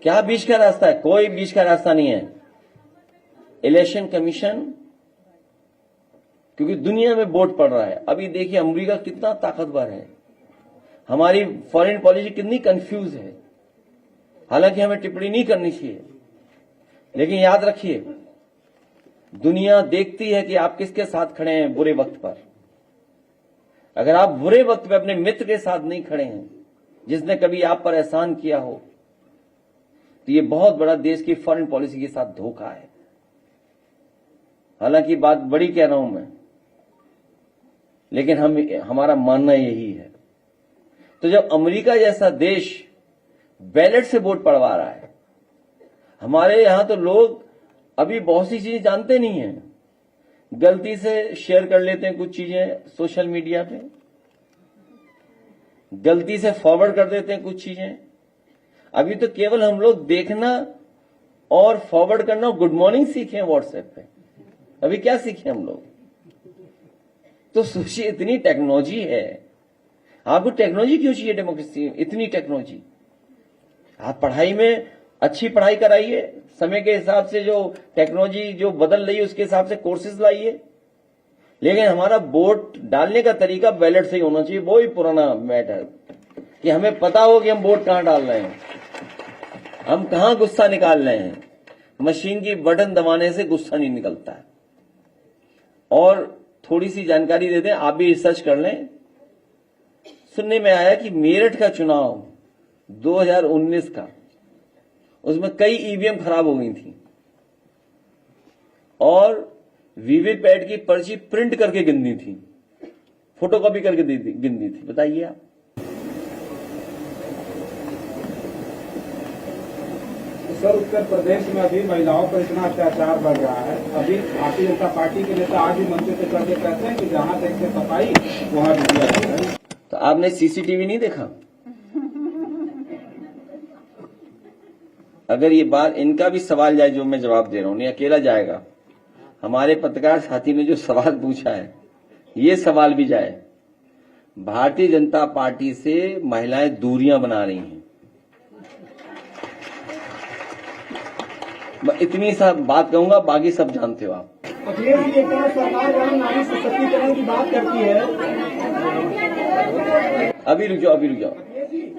क्या बीच का रास्ता है? कोई बीच का रास्ता नहीं है। इलेक्शन कमीशन, क्योंकि दुनिया में वोट पड़ रहा है। अभी देखिए अमेरिका कितना ताकतवर है, हमारी फॉरेन पॉलिसी कितनी कंफ्यूज है। हालांकि हमें टिप्पणी नहीं करनी चाहिए, लेकिन याद रखिए दुनिया देखती है कि आप किसके साथ खड़े हैं बुरे वक्त पर। अगर आप बुरे वक्त पे अपने मित्र के साथ नहीं खड़े हैं, जिसने कभी आप पर एहसान किया हो, तो ये बहुत बड़ा देश की फॉरेन पॉलिसी के साथ धोखा है। हालांकि बात बड़ी कह रहा हूं मैं, लेकिन हमारा मानना यही है। तो जब अमेरिका जैसा देश बैलेट से वोट पड़वा रहा है, हमारे यहां तो लोग अभी बहुत सी चीजें जानते नहीं हैं, गलती से शेयर कर लेते हैं कुछ चीजें सोशल मीडिया पे, गलती से फॉरवर्ड कर देते हैं कुछ चीजें। अभी तो केवल हम लोग देखना और फॉरवर्ड करना, गुड मॉर्निंग सीखे हैं व्हाट्सएप पे। अभी क्या सीखे हम लोग? तो सोचिए इतनी टेक्नोलॉजी है। आपको टेक्नोलॉजी क्यों चाहिए? डेमोक्रेसी इतनी टेक्नोलॉजी। आप पढ़ाई में अच्छी पढ़ाई कराइए, समय के हिसाब से जो टेक्नोलॉजी जो बदल रही है उसके हिसाब से कोर्सेज लाइए, लेकिन हमारा वोट डालने का तरीका बैलेट से ही होना चाहिए। वो ही पुराना मैटर कि हमें पता हो कि हम वोट कहां डाल रहे हैं, हम कहां गुस्सा निकाल रहे हैं। मशीन की बटन दबाने से गुस्सा नहीं निकलता है। और थोड़ी सी जानकारी देते हैं, आप भी रिसर्च कर लें। सुनने में आया कि मेरठ का चुनाव 2019 का, उसमें कई ईवीएम खराब हो गई थी और वीवीपैट की पर्ची प्रिंट करके गिननी थी, फोटोकॉपी करके गिननी थी। बताइए आप। सर, उत्तर प्रदेश में अभी महिलाओं पर इतना अत्याचार बढ़ रहा है। अभी भारतीय जनता पार्टी के नेता आज भी मंच पे करके कहते हैं कि जहां देखते सफाई वहां मीडिया। तो आपने सीसीटीवी नहीं देखा? अगर ये बात, इनका भी सवाल जाए जो मैं जवाब दे रहा हूं, नहीं अकेला जाएगा। हमारे पत्रकार साथी ने जो सवाल पूछा है, ये सवाल भी जाए। भारतीय जनता पार्टी से महिलाएं दूरियां बना रही हैं। मैं इतनी सा बात कहूंगा, बाकी सब जानते हो आप। अखिलेश जी, एक तरफ सरकार जहां नारी सशक्तिकरण की बात करती है, अभी रुक जाओ।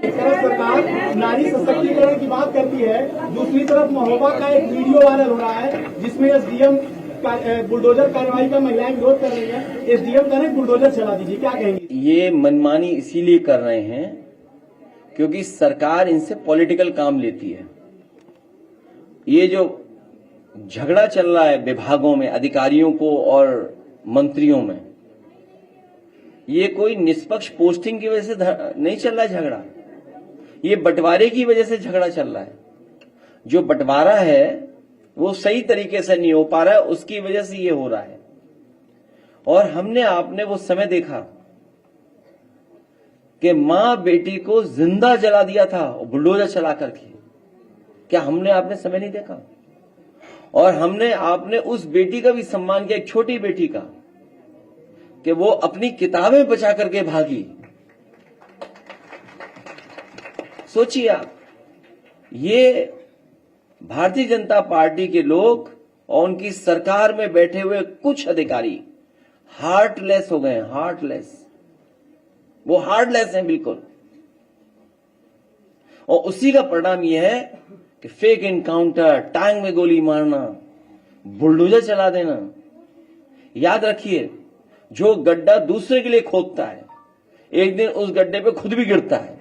एक तरफ सरकार नारी सशक्तिकरण की बात करती है, दूसरी तरफ महोबा का एक वीडियो वायरल हो रहा है जिसमें एसडीएम बुलडोजर कार्रवाई का महिलाएं विरोध कर रही है। एसडीएम कह रहे हैं बुलडोजर चला दीजिए, क्या कहेंगे? ये मनमानी इसीलिए कर रहे हैं क्योंकि सरकार इनसे पॉलिटिकल काम लेती है। ये जो झगड़ा चल रहा है विभागों में, अधिकारियों को और मंत्रियों में, ये कोई निष्पक्ष पोस्टिंग की वजह से नहीं चल रहा है झगड़ा, ये बंटवारे की वजह से झगड़ा चल रहा है। जो बंटवारा है वो सही तरीके से नहीं हो पा रहा है, उसकी वजह से ये हो रहा है। और हमने आपने वो समय देखा कि मां बेटी को जिंदा जला दिया था बुलडोजर चला करके। क्या हमने आपने समय नहीं देखा? और हमने आपने उस बेटी का भी सम्मान किया, एक छोटी बेटी का, कि वो अपनी किताबें बचा करके भागी। सोचिए आप, ये भारतीय जनता पार्टी के लोग और उनकी सरकार में बैठे हुए कुछ अधिकारी हार्टलेस हो गए हैं। हार्टलेस, वो हार्टलेस हैं बिल्कुल। और उसी का परिणाम यह है कि फेक एनकाउंटर, टांग में गोली मारना, बुलडोजर चला देना। याद रखिए, जो गड्ढा दूसरे के लिए खोदता है, एक दिन उस गड्ढे पे खुद भी गिरता है।